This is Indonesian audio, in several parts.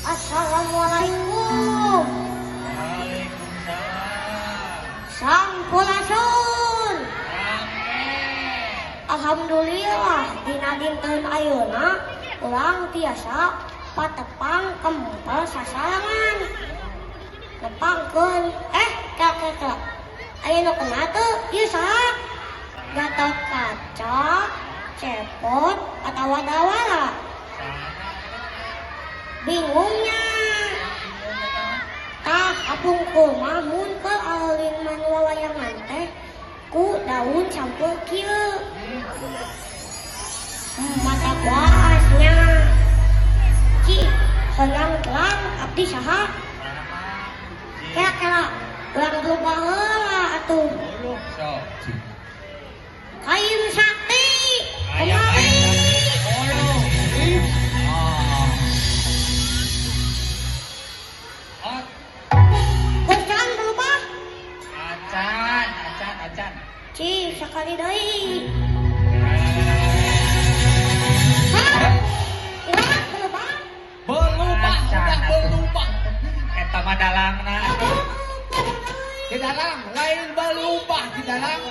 Assalamualaikum. Sampurasun. Alhamdulillah dina dinten ayeuna urang tiasa patepang kempel sasalangan. Nepangkeun kak. Ayeuna kena teu ieu saha? Gatot kaca, cepot atawa dawala. Bingungnya tah apung kumaha mun ke alin manual wayangan teh ku daun campur kieu mata kuasnya ci helang abdi saha kira urang berubah heula atuh kain sakti kemari. Acan. Ci, sekali deui. Belubah. Eta mah dalangna. Di dalam, lain belubah di dalam.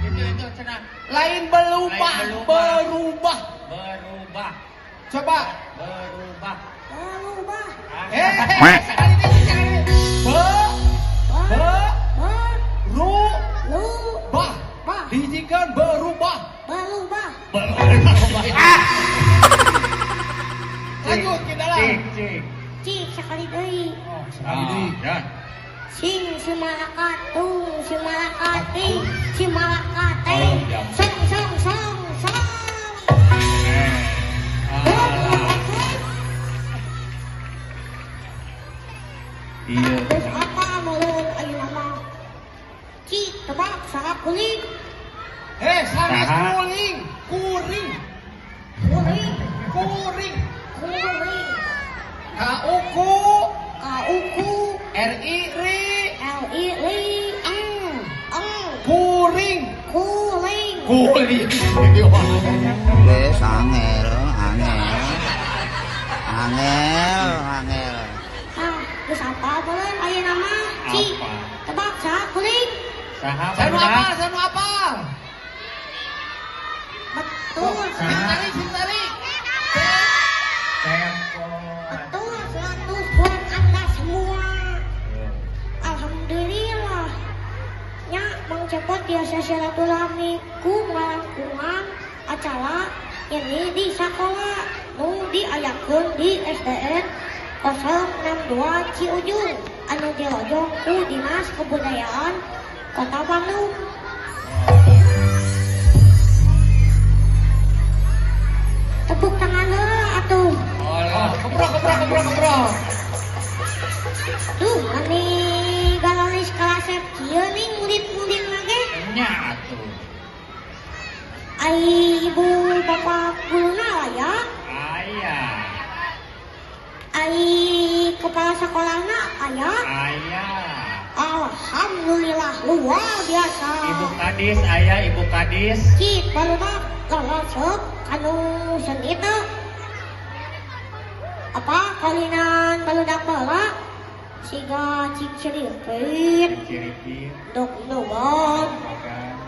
Itu cenah. Lain berubah. Coba. Berubah. Dijikan berubah. Lanjut ke dalam. Cik sekali deui. Sekali deui. Sing simalakatung, simalakating, simalakateng. Song. Iya. Terus apa mulun ayeuna mah? Cik tebak saha kuling. Sanes kuring. Kuring. Kauku. Ri. Kuring. Wes angel. Terus apa mulun ayeuna mah? Cik tebak saha kuling. Sanu apa? Betul. Sintari. Betul 100 buat Anda semua. Alhamdulillah. Nya Mang Cepot biasa silaturahmi ku ngalangkungan acara ini di sekolah nu diayakeun di SDN 062 Ciujung anu dilojong ku Dinas Kebudayaan Kota Bandung. Tepuk tangan heula atuh. Keprok. Tuh, ani galalis kelas kieu nih murid-murid lagi. Nya atuh. Ai ibu bapak guruna ya. Aya. Ai kepala sekolahna aya. Aya. Alhamdulillah luar biasa. Ibu Kadis. Cik barudak loloseup anu seni teu. Apa kalinan barudak baheula? Siga cik ciripit, dok nugon,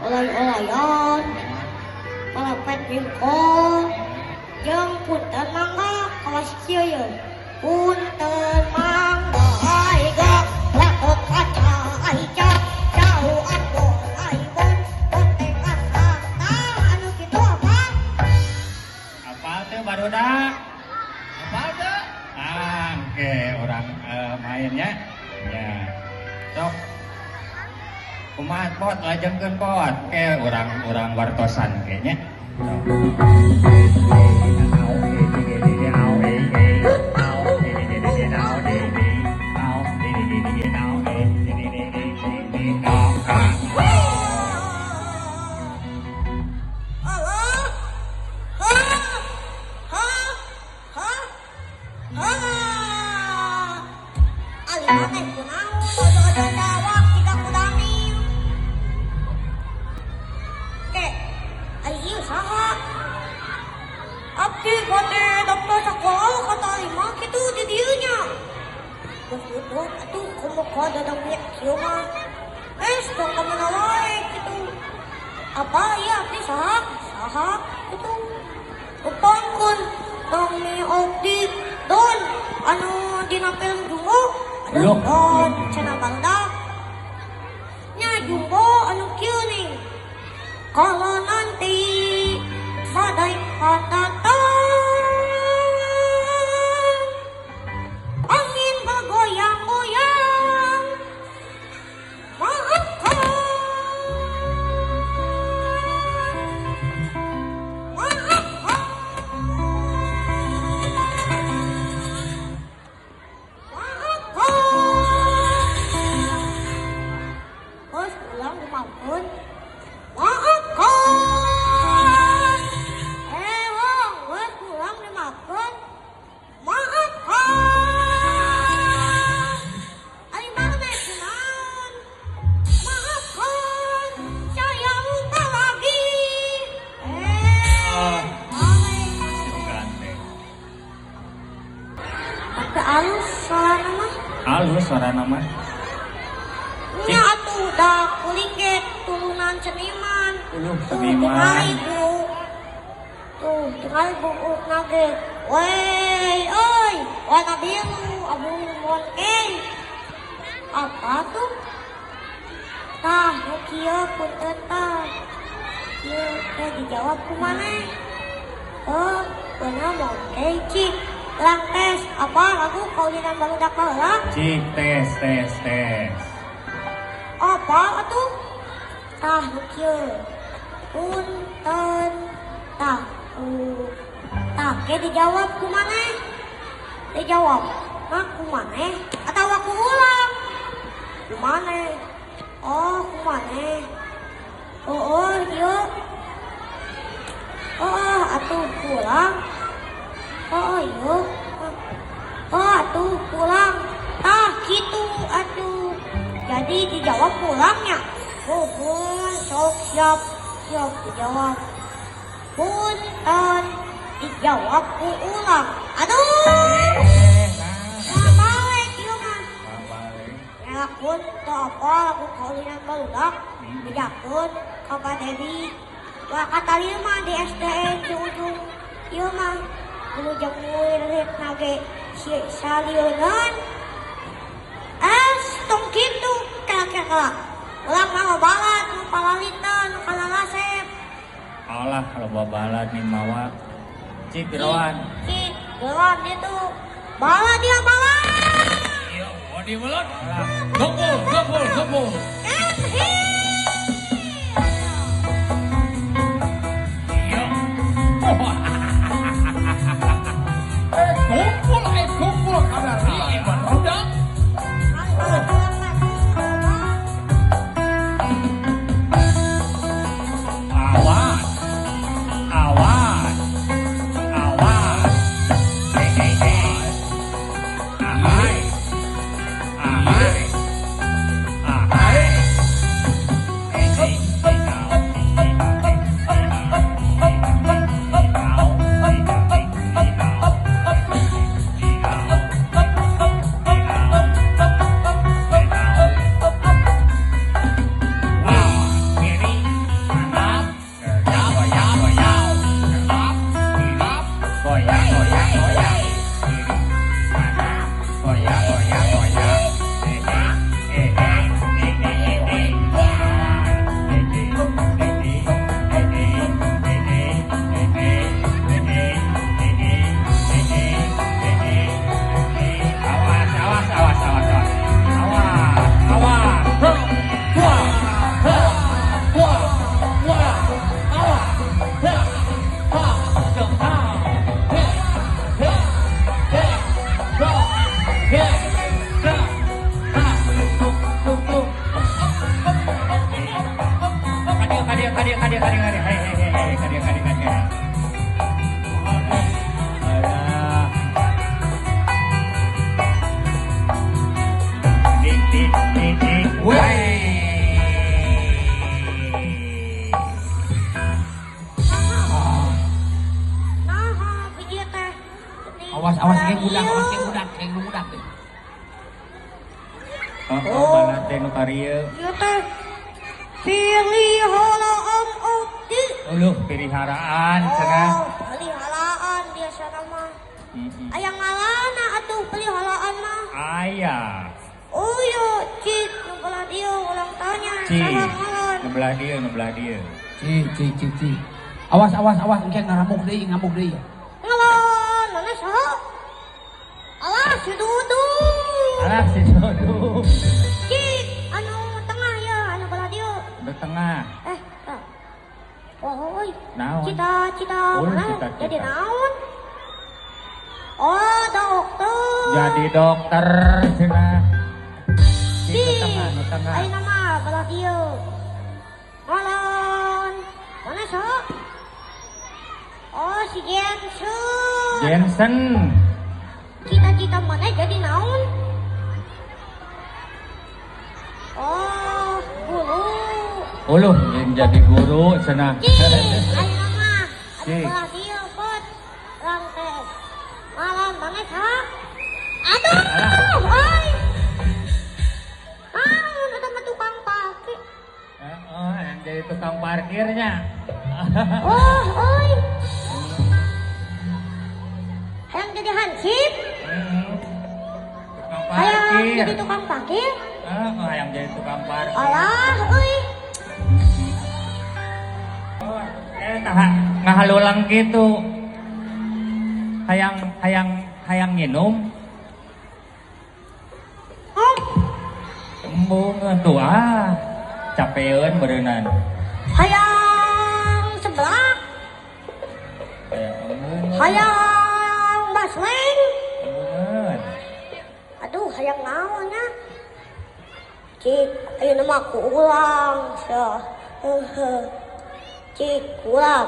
olay-olayan, palepet pingkong, jeung punten mangga kawas kieu ye. Punten mangga aiga latot kaca aica jauh atuh aibon potengan harta anu kitu apa? Apa teh barudak? Apa teh? Oke. orang mainnya. Ya. Sok. Kumaha pot lajengkeun pot ke orang wartosan kayaknya. Abdi kode dokter sekolah kata lima gitu di dieunya. Betul, atuh kumaha kode dokter kieu mah. Dong kemana wae gitu. Apa ya abdi saha gitu. Upangkeun dong mi abdi don anu dina film Jumbo. Loh. Don cenah barudak. Nya Jumbo anu kieu nih. Kalau nanti badai datang, angin bergoyang-goyang, maafkan, maafkan, maafkan. Bos pulang dimaafkan, maafkan. Halus suara nama. Nya atuh dah kuling ge turunan seniman. Seniman. Tuh, tinggal buuk nage. Wey, oi, warna biru, abu monkey. Apa tuh? Tah, nu kieu punten tah. Kieu teh dijawab kumaha? Oh, bener monkey cik. Lang tes, apa lagu kaulinan barudak baheula? Cik tes. Apa atuh? Tah nu kieu. Punten tah. Tah ke dijawab kumaha? Dijawab. Nah kumaha? Atawa ku ulang? Kumaha? Oh, kumaha? Oh, ieu. Oh, atuh pulang. Oh, iya. Oh, atuh pulang. Tah, gitu atuh. Jadi dijawab pulangnya. Pun, sok siap dijawab. Punten, dijawab ku ulang. Aduh. Balik ieu mah. Ngelakuin teu apa lagu kaulinan barudak. Dijakeun ka Pak Dedi. Wah kata lieu mah di SDN di ujung. Ieu mah anu jamuir ritna ge salieunaan. Tong kitu kira-kira. Ulang mah balad nu palalitan nu kalalasep. Allah kalau babalad nih mawa. Cik Gerawan. Cik Gerawan itu balad dia balad. Iya, mau di mulut. Gempul. Iya. Kumpul kadari iman rodang. Nah, video teh. Awas kayak budak teh. Balat teh nu karieu. Ieu teh pilihan abdi. Uluh peliharaan cenah. Peliharaan biasa nama. Aya ngalana atuh peliharaan mah. Aya. Oh iya, cik, numpala dia ulang tanya. Ci. Salah ngalan. Nubelah dia. Ci. Awas engke ngamuk deui. Ngalan, mana saha? Alah, si Dudu. Alah si Dodo. Cik, anu tengah ya, anu belah dia. Di tengah. Ah. Oh, oi. Naon? Cita-cita Oh, mana? cita-cita. Jadi naon? Oh, dokter. Jadi dokter cenah. Di nu tengah. Ayo nama belah dia. Ngalan. Mana saha? Oh, si Jensen. Jensen. Cita-cita mana jadi naon? Oh, guru. Uluh yang jadi guru cenah. Ayo nama. Aduh Cik. belah dia, pot. Rantes. Malam mana saha? Aduh, oi. Naon ada mah tukang pake. Oh, yang jadi tukang parkirnya. Oh, oi. Hayang jadi hansip? Tukang Hayang parkir. jadi tukang parkir? Yang jadi tukang parkir. Alah, oi. Ngahalulang gitu. Hayang minum. Oh, Embung tuh capeun berenang. hayang sebelah. Embung. Hayang basleng. Embungan. Aduh, hayang naon ya? Cik, ayo nama aku ulang. Cik, ulang.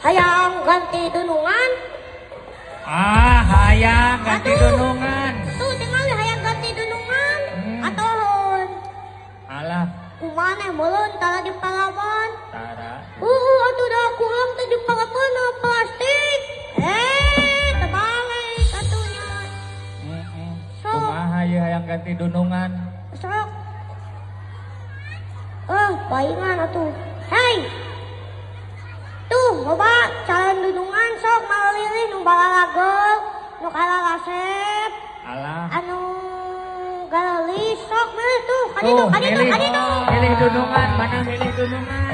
Hayang ganti dunungan. Hayang ganti Aduh. dunungan. Tuh, tinggal hayang ganti dunungan. Atohon. Alah, Kumana mulun tala di Palawan. tara. Atuh dah aku ulang tuh di Palawan na plastik. Terbalik atuhnya. Kumaha ieu hayang ganti dunungan? Sok. Paingan atuh. Hei. Tuh, loba calon dudungan sok malilih nu balalagel, nu kalalasep, Alah. anu galelis sok milih tuh, Tuh, kaditu. milih dunungan, mana milih dunungan?